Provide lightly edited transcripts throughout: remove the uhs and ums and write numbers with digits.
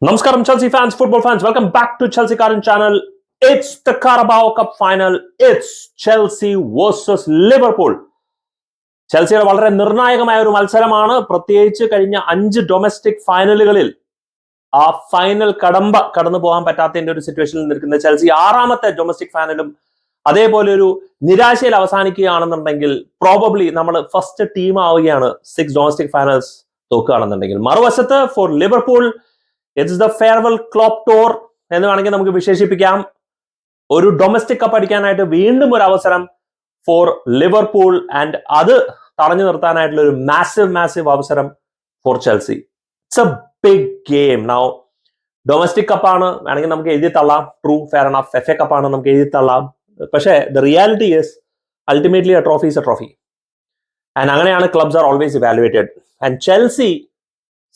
Namaskaram, Chelsea fans, football fans. Welcome back to Chelsea Garden channel. It's the Carabao Cup final. It's Chelsea versus Liverpool. ചെൽസിയുടെ വളരെ നിർണായകമായ ഒരു മത്സരമാണ്. പ്രത്യേകിച്ച് കഴിഞ്ഞ 5 ഡൊമസ്റ്റിക് ഫൈനലുകളിൽ ആ ഫൈനൽ കടന്നു പോകാൻ പറ്റാത്തതിന്റെ ഒരു സിറ്റുവേഷനിൽ നിൽക്കുന്ന ചെൽസി 6ാമത്തെ ഡൊമസ്റ്റിക് ഫൈനലും അതേപോലെ ഒരു നിരാശയിൽ അവസാനിക്കുകയാണെന്നുണ്ടെങ്കിൽ പ്രോബബ്ലി നമ്മൾ ഫസ്റ്റ് ടീം ആവുകയാണ് 6 ഡൊമസ്റ്റിക് ഫൈനൽസ് തോക്കുകയാണെന്നുണ്ടെങ്കിൽ. മറുവശത്ത് four Liverpool it's the farewell Klopp tour എന്ന് വേണമെങ്കിൽ നമുക്ക് വിശേഷിപ്പിക്കാം. ഒരു ഡൊമസ്റ്റിക് കപ്പ് അടിക്കാനായിട്ട് വീണ്ടും ഒരു അവസരം ഫോർ ലിവർപൂൾ ആൻഡ് അത് തടഞ്ഞു നിർത്താനായിട്ടുള്ള ഒരു മാസീവ് അവസരം for Chelsea. It's a big game. Now domestic കപ്പാണ് വേണമെങ്കിൽ നമുക്ക് എഴുതി തള്ളാം, ട്രൂ, ഫെയർ എനഫ്. FA കപ്പാണ് നമുക്ക് എഴുതി തള്ളാം. പക്ഷേ the reality is ultimately a trophy is a trophy and അങ്ങനെയാണ് clubs are always evaluated. And Chelsea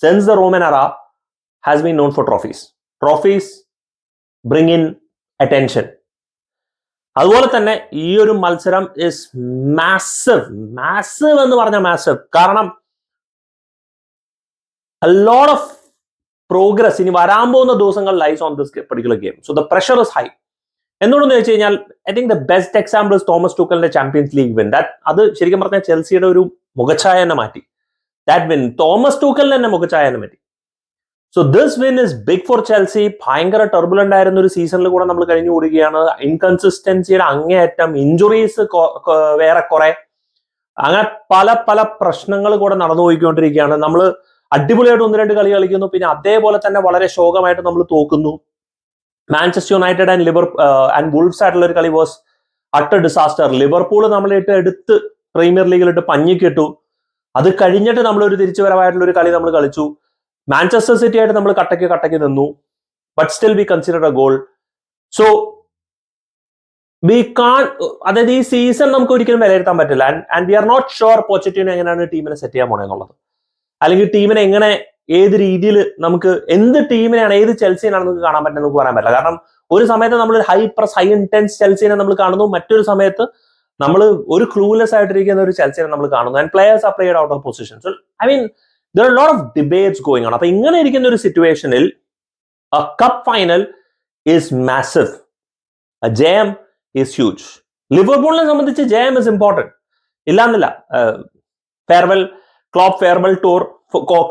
since the Roman era has been known for trophies. Trophies bring in attention. അതുപോലെ തന്നെ ഈ ഒരു മത്സരം ഇസ് മാസീവ് എന്ന് പറഞ്ഞാൽ massive. കാരണം a lot of progress ഇനി വരാൻ പോകുന്ന ദിവസങ്ങൾ lies on this particular game. So the pressure is high. എന്തുകൊണ്ടെന്ന് വെച്ച് കഴിഞ്ഞാൽ I think the best example is Thomas ടൂക്കലിന്റെ ചാമ്പ്യൻസ് ലീഗ് വിൻ. അത് ശരിക്കും പറഞ്ഞാൽ ചെൽസിയുടെ ഒരു മുഖച്ഛായ തന്നെ മാറ്റി. ദാറ്റ് വിൻ തോമസ് ടൂക്കലിന് തന്നെ മുഖച്ഛായ തന്നെ മാറ്റി. So this win is big for Chelsea. ഭയങ്കര ടർബുലന്റ് ആയിരുന്ന ഒരു സീസണിൽ കൂടെ നമ്മൾ കഴിഞ്ഞു കൂടുകയാണ്. ഇൻകൺസിസ്റ്റൻസിയുടെ അങ്ങേയറ്റം, ഇഞ്ചുറീസ് വേറെ കുറെ, അങ്ങനെ പല പ്രശ്നങ്ങൾ കൂടെ നടന്നു പോയിക്കൊണ്ടിരിക്കുകയാണ്. നമ്മൾ അടിപൊളിയായിട്ട് 1-2 കളി കളിക്കുന്നു, പിന്നെ അതേപോലെ തന്നെ വളരെ ശോകമായിട്ട് നമ്മൾ തോക്കുന്നു. മാഞ്ചസ്റ്റർ യുണൈറ്റഡ് ആൻഡ് വുൾഫ്സ് ആയിട്ടുള്ള ഒരു കളി വാസ് അട്ടർ ഡിസാസ്റ്റർ. ലിവർപൂൾ നമ്മളായിട്ട് എടുത്ത് പ്രീമിയർ ലീഗിലിട്ട് പഞ്ഞിക്കിട്ടു. അത് കഴിഞ്ഞിട്ട് നമ്മളൊരു തിരിച്ചുവരവായിട്ടുള്ള ഒരു കളി നമ്മൾ കളിച്ചു. മാഞ്ചസ്റ്റർ സിറ്റി ആയിട്ട് നമ്മൾ കട്ടയ്ക്ക് നിന്നു, but still we consider a goal. So we can, അതായത് ഈ സീസൺ നമുക്ക് ഒരിക്കലും വിലയിരുത്താൻ പറ്റില്ല. And we are not sure Pochettino എങ്ങനെയാണ് ടീമിനെ സെറ്റ് ചെയ്യാൻ പോണേ എന്നുള്ളത്, അല്ലെങ്കിൽ ടീമിനെ എങ്ങനെ ഏത് രീതിയിൽ നമുക്ക് എന്ത് ടീമിനെയാണ് ഏത് ചെൽസിനാണ് നമുക്ക് കാണാൻ പറ്റുന്നത് നമുക്ക് പറയാൻ പറ്റില്ല. കാരണം ഒരു സമയത്ത് നമ്മൾ ഹൈ ഇന്റൻസ് ചെൽസിനെ നമ്മൾ കാണുന്നു, മറ്റൊരു സമയത്ത് നമ്മൾ ഒരു ക്ലൂലെസ് ആയിട്ടിരിക്കുന്ന ഒരു ചെൽസിനെ നമ്മൾ കാണുന്നു. And players are played out of position. So I mean there are a lot of debates going on. അപ്പൊ ഇങ്ങനെ ഇരിക്കുന്ന ഒരു സിറ്റുവേഷനിൽ a cup final is massive. A ജയം is huge. ലിവർപൂളിനെ സംബന്ധിച്ച് ജയം is important. ഇല്ലാന്നില്ല. Klopp farewell tour,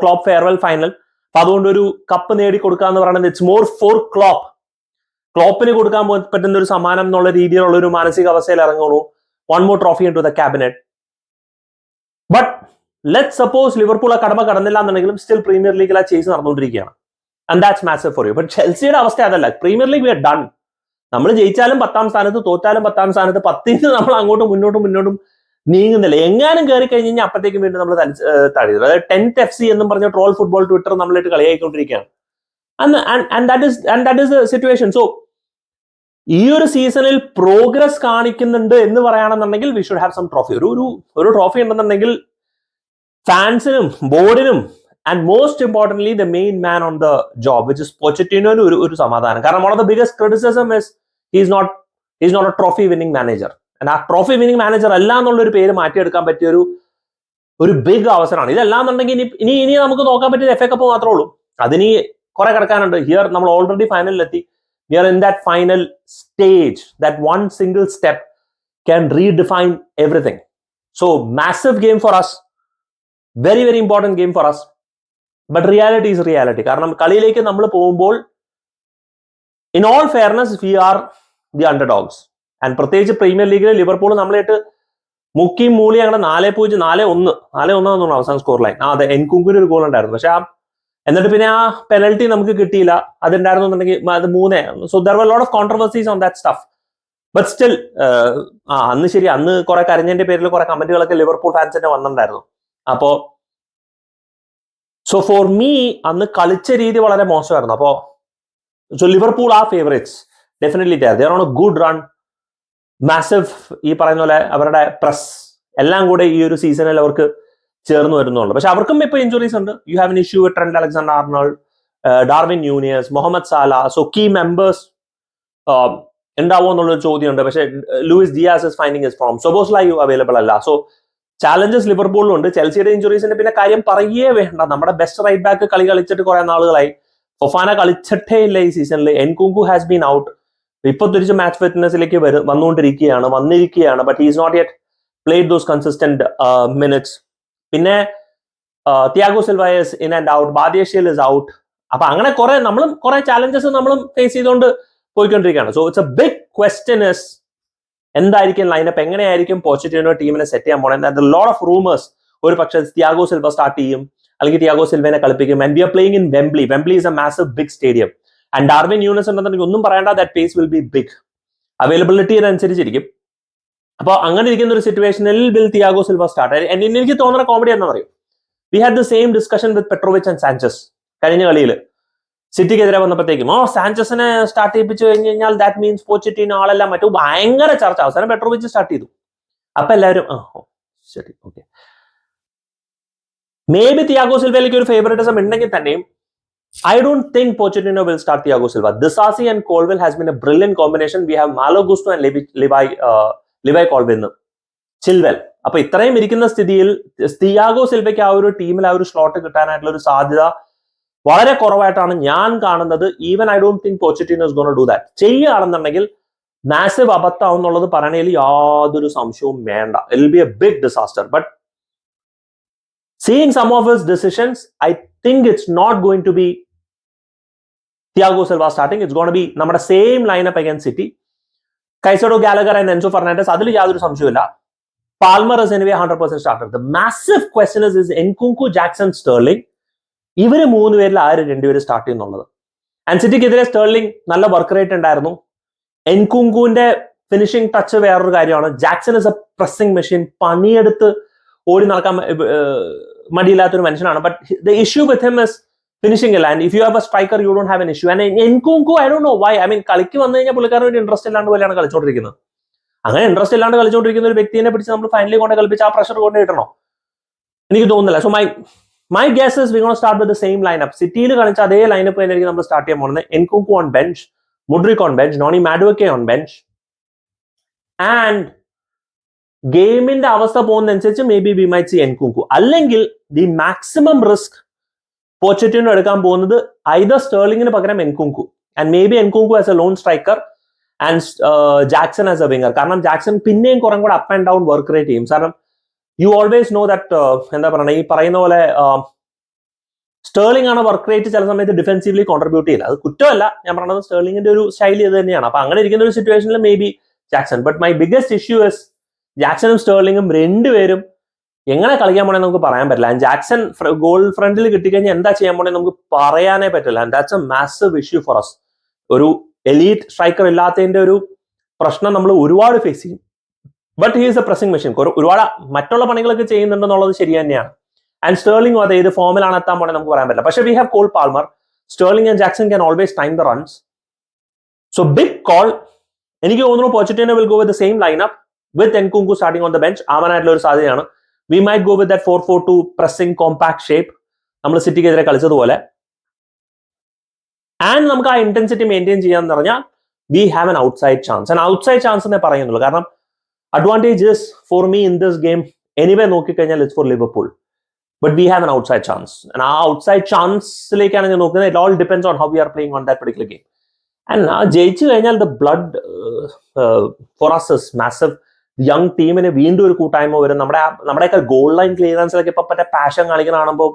Klopp farewell final. അപ്പൊ അതുകൊണ്ട് ഒരു കപ്പ് നേടിക്കൊടുക്കുക എന്ന് പറയുന്നത് ഇറ്റ്സ് മോർ ഫോർ ക്ലോപ്പിന് കൊടുക്കാൻ പറ്റുന്ന ഒരു സമ്മാനം എന്നുള്ള രീതിയിലുള്ള ഒരു മാനസികാവസ്ഥയിൽ ഇറങ്ങുന്നു. One more trophy into the cabinet. But let suppose Liverpool ആ കടമ കടന്നില്ല എന്നുണ്ടെങ്കിലും സ്റ്റിൽ പ്രീമിയർ ലീഗിൽ ആ ചേസ് നടന്നുകൊണ്ടിരിക്കുകയാണ്. And that's massive for you. But ചെൽസിയുടെ അവസ്ഥ അതല്ല. Premier League we are done. നമ്മൾ ജയിച്ചാലും 10ാം സ്ഥാനത്ത്, തോറ്റാലും 10ാം സ്ഥാനത്ത്, 10ൽ നമ്മൾ അങ്ങോട്ടും മുന്നോട്ടും നീങ്ങുന്നില്ല. എങ്ങാനും കയറി കഴിഞ്ഞ് കഴിഞ്ഞാൽ അപ്പോഴത്തേക്കും വീണ്ടും നമ്മൾ തഴയുന്നത്. അതായത് 10th FC എന്നും പറഞ്ഞ ട്രോൾ ഫുട്ബോൾ ട്വിറ്റർ നമ്മളായിട്ട് കളിയായിക്കൊണ്ടിരിക്കുകയാണ്. And that is the situation. So ഈ ഒരു സീസണിൽ പ്രോഗ്രസ് കാണിക്കുന്നുണ്ട് എന്ന് പറയുകയാണെന്നുണ്ടെങ്കിൽ we should have some trophy. ഒരു ട്രോഫി ഉണ്ടെന്നുണ്ടെങ്കിൽ ഫാൻസിനും ബോർഡിനും and most importantly the main man on the job which is പോച്ചറ്റിനോന് ഒരു സമാധാനം. കാരണം one of the biggest criticism is he's not a trophy winning manager. And ആ ട്രോഫി വിന്നിംഗ് മാനേജർ അല്ല എന്നുള്ള ഒരു പേര് മാറ്റിയെടുക്കാൻ പറ്റിയ ഒരു ബിഗ് അവസരമാണ്. ഇതല്ലാന്നുണ്ടെങ്കിൽ ഇനി നമുക്ക് നോക്കാൻ പറ്റിയ FA കപ്പ് മാത്രമേ ഉള്ളൂ. അതിനി കുറെ കിടക്കാനുണ്ട്. ഹിയർ നമ്മൾ ഓൾറെഡി ഫൈനലിലെത്തി. We are in that final stage. That one single step can redefine everything. So massive game for us. Very important game for us. But reality is reality. കാരണം കളിയിലേക്ക് നമ്മൾ പോകുമ്പോൾ in all fairness we are the underdogs. And പ്രത്യേകിച്ച് Premier ലീഗിൽ Liverpool നമ്മളായിട്ട് മുക്കിയും മൂളി അങ്ങനെ 4-0 4-1 അവസാന സ്കോർ ലൈൻ. അതെ, എൻകുങ്കിന് ഒരു ഗോൾ ഉണ്ടായിരുന്നു. പക്ഷെ എന്നിട്ട് പിന്നെ ആ പെനൽറ്റി നമുക്ക് കിട്ടിയില്ല. അതുണ്ടായിരുന്നു എന്നുണ്ടെങ്കിൽ അത് 3. So there were lot of controversies on that stuff. But still അന്ന് കുറെ കരഞ്ഞതിന്റെ പേരിൽ കുറെ കമന്റുകളൊക്കെ ലിവർപൂൾ ഫാൻസിന്റെ വന്നിട്ടുണ്ടായിരുന്നു. അപ്പോ സോ ഫോർ മീ അന്ന് കളിച്ച രീതി വളരെ മോശമായിരുന്നു. അപ്പോ സോ ലിവർപൂൾ ആ favourites definitely they are on A good run. Massive, ഈ പറയുന്ന പോലെ അവരുടെ പ്രസ് എല്ലാം കൂടെ ഈ ഒരു സീസണിൽ അവർക്ക് ചേർന്ന് വരുന്നുള്ളൂ. പക്ഷെ അവർക്കും ഇപ്പൊ ഇഞ്ചുറീസ് ഉണ്ട്. You have an issue with Trent Alexander Arnold, Darwin Nunez, Mohamed Salah. So key members ഉണ്ടാവോ എന്നുള്ളൊരു ചോദ്യമുണ്ട്. പക്ഷെ Luis Diaz is finding his form. Szoboszlai available അല്ല. സോ ചാലഞ്ചസ് ലിവർപൂളിലും ഉണ്ട്. ചെൽസിയുടെ ഇഞ്ചുറീസിന്റെ പിന്നെ കാര്യം പറയേ വേണ്ട. നമ്മുടെ ബെസ്റ്റ് റൈറ്റ് ബാക്ക് കളി കളിച്ചിട്ട് കുറെ നാളുകളായി. ഫൊഫാന കളിച്ചിട്ടേ ഇല്ല ഈ സീസണിൽ. Nkunku has been out. ഇപ്പൊ തിരിച്ച് മാച്ച് ഫിറ്റ്നസിലേക്ക് വന്നിരിക്കുകയാണ്. But he's not yet played those consistent minutes. പിന്നെ Thiago Silva is in and out, Badiashile is out. അപ്പൊ അങ്ങനെ കുറെ ചാലഞ്ചസ് നമ്മളും ഫേസ് ചെയ്തുകൊണ്ട് പോയിക്കൊണ്ടിരിക്കുകയാണ്. So it's a big question is എന്തായിരിക്കും ലൈനപ്പ്, എങ്ങനെയായിരിക്കും പോച്ചറ്റിനോ ടീമിനെ സെറ്റ് ചെയ്യാൻ പോണത്. ലോട്ട് ഓഫ് റൂമേഴ്സ്, ഒരു പക്ഷേ തിയാഗോ സിൽവ സ്റ്റാർട്ട് ചെയ്യും, അല്ലെങ്കിൽ തിയാഗോ സിൽവനെ കളിപ്പിക്കും. And we are playing in Wembley. Wembley is a massive big stadium. And Darwin Nunez ഉണ്ടെന്നുണ്ടെങ്കിൽ ഒന്നും പറയേണ്ട, that pace will be big. Availability അനുസരിച്ചിരിക്കും. അപ്പോൾ അങ്ങനെ ഇരിക്കുന്ന ഒരു സിറ്റുവേഷനിൽ വിൽ തിയാഗോ സിൽവ സ്റ്റാർട്ട്. എനിക്ക് തോന്നുന്ന കോമഡി എന്താ പറയും, we had the same discussion with Petrovic and Sanchez കഴിഞ്ഞ കളിയിൽ. സിറ്റിക്കെതിരെ വന്നപ്പോഴത്തേക്കും സാഞ്ചസിനെ സ്റ്റാർട്ട് ചെയ്യിപ്പിച്ചു കഴിഞ്ഞാൽ ദാറ്റ് മീൻസ് പോച്ചറ്റിനോ ആളെല്ലാം മറ്റും ഭയങ്കര ചർച്ച. അവസാനം പെട്രോവിച്ച് സ്റ്റാർട്ട് ചെയ്തു. അപ്പൊ എല്ലാവരും ശരി, ഓക്കെ. മേ ബി തിയാഗോ സിൽവയിലേക്ക് ഒരു ഫേവറിറ്റിസം ഉണ്ടെങ്കിൽ തന്നെയും I don't think Pochettino will start Thiago Silva. Disasi and Colwill has been a brilliant combination. We have Malo Gusto and Levi Colwill. Chilwell. അപ്പൊ ഇത്രയും ഇരിക്കുന്ന സ്ഥിതിയിൽ തിയാഗോ സിൽവയ്ക്ക് ആ ഒരു ടീമിൽ ആ ഒരു സ്ലോട്ട് കിട്ടാനായിട്ടുള്ള ഒരു സാധ്യത വളരെ കുറവായിട്ടാണ് ഞാൻ കാണുന്നത്. Even I don't think Pochettino is gonna do that. ചെയ്യുകയാണെന്നുണ്ടെങ്കിൽ മാസീവ് അബദ്ധം എന്നുള്ളത് പറയണതിൽ യാതൊരു സംശയവും വേണ്ട. It will be a big disaster. But seeing some of his decisions, I think it's not going to be Thiago Silva starting. It's going to be നമ്മുടെ same lineup against City. Caicedo, Gallagher and Enzo Fernandez. അതിൽ യാതൊരു സംശയമില്ല. Palmer is anyway 100% starter. The massive question is Nkunku, Jackson, Sterling. ഇവര് മൂന്ന് പേരിൽ ആര് രണ്ടുപേര് start ചെയ്യുന്നുള്ളത്. ആൻഡ് സിറ്റിക്കെതിരെ സ്റ്റേർലിംഗ് നല്ല വർക്ക് റേറ്റ് ഉണ്ടായിരുന്നു. എൻകുങ്കുവിന്റെ ഫിനിഷിംഗ് ടച്ച് വേറൊരു കാര്യമാണ്. Jackson is a pressing machine. പണിയെടുത്ത് ഓടി നടക്കാൻ മടിയില്ലാത്തൊരു മനുഷ്യനാണ്. But the issue with him is finishing ഇല്ല. And if you have a striker you don't have an issue. And Nkunku I don't know why. I mean കളിക്ക് വന്നു കഴിഞ്ഞാൽ പുള്ളിക്കാരൻ ഒരു ഇൻട്രസ്റ്റ് ഇല്ലാണ്ട് പോലെയാണ് കളിച്ചോണ്ടിരിക്കുന്നത്. അങ്ങനെ ഇൻട്രസ്റ്റ് ഇല്ലാണ്ട് കളിച്ചോണ്ടിരിക്കുന്ന ഒരു വ്യക്തിയെ പിടിച്ച് നമ്മൾ ഫൈനലി കൊണ്ട് കളിപ്പിച്ച് ആ പ്രഷർ കൊണ്ട് കിട്ടണോ? എനിക്ക് തോന്നുന്നില്ല. So my guess is we gonna start with the same lineup. സിറ്റിയിൽ കളിച്ച അതേ ലൈനപ്പ് തന്നെയായിരിക്കും നമ്മൾ സ്റ്റാർട്ട് ചെയ്യാൻ പോകുന്നത്. Nkunku on bench, Mudryk on bench, Noni Madueke on bench. And ഗെയിമിന്റെ അവസ്ഥ പോകുന്നതനുസരിച്ച് maybe we might see Nkunku. അല്ലെങ്കിൽ ദി മാക്സിമം റിസ്ക് പോച്ചറ്റിനോ എടുക്കാൻ പോകുന്നത് ഐദർ സ്റ്റേർലിംഗിന് പകരം Nkunku, and maybe Nkunku as a lone striker and Jackson as a winger. കാരണം Jackson പിന്നെയും കുറെ കൂടെ up and down work rate ചെയ്യും. കാരണം യു ഓൾവേസ് നോ ദാറ്റ് എന്താ പറയുക, ഈ പറയുന്ന പോലെ സ്റ്റേർലിംഗ് ആണ് വർക്ക് റേറ്റ് ചില സമയത്ത് ഡിഫെൻസീവ്ലി കോൺട്രിബ്യൂട്ട് ചെയ്യില്ല. അത് കുറ്റമല്ല, ഞാൻ പറഞ്ഞത് സ്റ്റേർലിംഗിന്റെ ഒരു ശൈലി ഇത് തന്നെയാണ്. അപ്പൊ അങ്ങനെ ഇരിക്കുന്ന ഒരു സിറ്റുവേഷനിൽ maybe Jackson. But my biggest issue is ജാക്സണും സ്റ്റേർലിംഗും രണ്ടുപേരും എങ്ങനെ കളിക്കാൻ പോണേ നമുക്ക് പറയാൻ പറ്റില്ല. ആൻഡ് ജാക്സൺ ഗോൾ ഫ്രണ്ടിൽ കിട്ടിക്കഴിഞ്ഞാൽ എന്താ ചെയ്യാൻ പോണേ നമുക്ക് പറയാനേ പറ്റില്ല. And that's a massive issue for us. ഒരു എലീറ്റ് സ്ട്രൈക്കർ ഇല്ലാത്തതിന്റെ ഒരു പ്രശ്നം നമ്മൾ ഒരുപാട് ഫേസ് ചെയ്യും. But he is a pressing machine. ഒരുപാട് മറ്റുള്ള പണികളൊക്കെ ചെയ്യുന്നുണ്ടെന്നുള്ളത് ശരി തന്നെയാണ്. ആൻഡ് സ്റ്റേർലിംഗ് അതെ ഏത് ഫോമിലാണ് എത്താൻ പോണേ നമുക്ക് പറയാൻ പറ്റില്ല. പക്ഷേ we have Cole Palmer. Sterling and Jackson can always time the runs. So big Cole. എനിക്ക് തോന്നുന്നു Pochettino will go with the same lineup with Nkunku starting on the bench. ആവാനായിട്ടുള്ള ഒരു സാധ്യതയാണ്. We might go with that 4-4-2 pressing compact shape നമ്മൾ സിറ്റിക്കെതിരെ കളിച്ചതുപോലെ. And നമുക്ക് ആ intensity maintain ചെയ്യാന്ന് പറഞ്ഞാൽ we have an outside chance. And outside chance എന്നേ പറയുന്നുള്ളൂ. കാരണം advantage is for me in this game anyway നോക്കിക്കഴിഞ്ഞാൽ it's for Liverpool. But we have an outside chance. And ആ ഔട്ട്സൈഡ് ചാൻസിലേക്കാണ് ഞാൻ നോക്കുന്നത്. It all depends on how we are playing on that particular game. And ആ ജയിച്ചു കഴിഞ്ഞാൽ the blood for us is massive. Young ടീമിന് വീണ്ടും ഒരു കൂട്ടായ്മ വരും. നമ്മുടെയൊക്കെ ഗോൾ ലൈൻ ക്ലിയറൻസിലൊക്കെ ഇപ്പൊ മറ്റേ പാഷൻ കാണിക്കുന്ന കാണുമ്പോൾ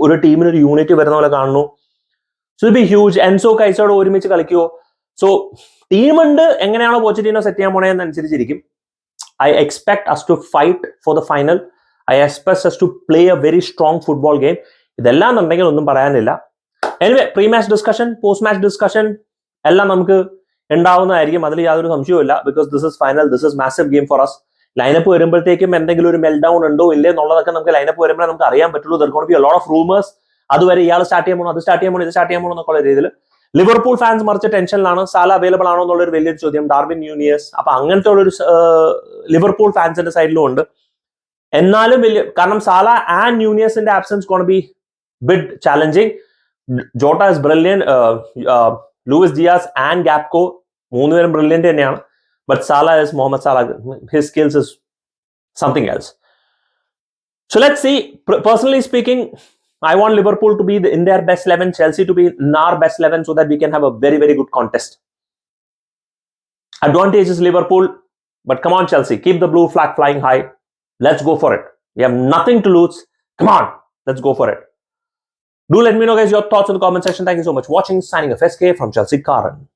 ഒരു ടീമിന് ഒരു യൂണിറ്റ് വരുന്ന പോലെ കാണുന്നു. So it be huge. Enzo Caicedo ഒരുമിച്ച് കളിക്കുമോ? സോ ടീമുണ്ട്. എങ്ങനെയാണോ പോച്ചറ്റിനോ സെറ്റ് ചെയ്യാൻ പോണേ എന്നനുസരിച്ചിരിക്കും. I expect us to fight for the final. I expect us to play a very strong football game. ഇതെല്ലാം എന്നുണ്ടെങ്കിൽ ഒന്നും പറയാനില്ല. Anyway pre match discussion, post match discussion എല്ലാം നമുക്ക് ഉണ്ടാവുന്നതായിരിക്കും. അതിൽ യാതൊരു സംശയവുമില്ല. Because this is final, this is massive game for us. Lineup വരുമ്പോഴത്തേക്കും എന്തെങ്കിലും ഒരു മെൽ ഡൗൺ ഉണ്ടോ ഇല്ലേ എന്നുള്ളതൊക്കെ നമുക്ക് ലൈനപ്പ് വരുമ്പോഴേ നമുക്ക് അറിയാൻ പറ്റുള്ളൂ. There gonna B a lot of rumours. അതുവരെ ഇയാൾ സ്റ്റാർട്ട് ചെയ്യാൻ പോകണം, അത് സ്റ്റാർട്ട് ചെയ്യാൻ പോകണം, ഇത് സ്റ്റാർട്ട് ചെയ്യാൻ പോകണം എന്നൊക്കെ രീതിയിൽ ലിവർപൂൾ ഫാൻസ് മറിച്ച് ടെൻഷനിലാണ്. സാല അവൈലബിൾ ആണോ എന്നുള്ളൊരു വലിയൊരു ചോദ്യം. ഡാർവിൻ ന്യൂനിയസ്. അപ്പൊ അങ്ങനത്തെ ഉള്ളൊരു ലിവർപൂൾ ഫാൻസിന്റെ സൈഡിലും ഉണ്ട്. എന്നാലും വലിയ കാരണം സാല ആൻഡ് ന്യൂനിയസിന്റെ absence gonna be big challenging. Jota is brilliant. Luis Diaz and Gakpo മൂന്നുപേരും ബ്രില്യന്റ് തന്നെയാണ്. But Salah is Mohamed Salah. His skills is something else. So let's see. Personally speaking I want Liverpool to be in their best 11, Chelsea to be in our best 11, so that we can have a very, very good contest. Advantage is Liverpool, but come on, Chelsea, keep the blue flag flying high. Let's go for it. We have nothing to lose. Come on, let's go for it. Do let me know, guys, your thoughts in the comment section. Thank you so much for watching. Signing off, SK from Chelsea Karan.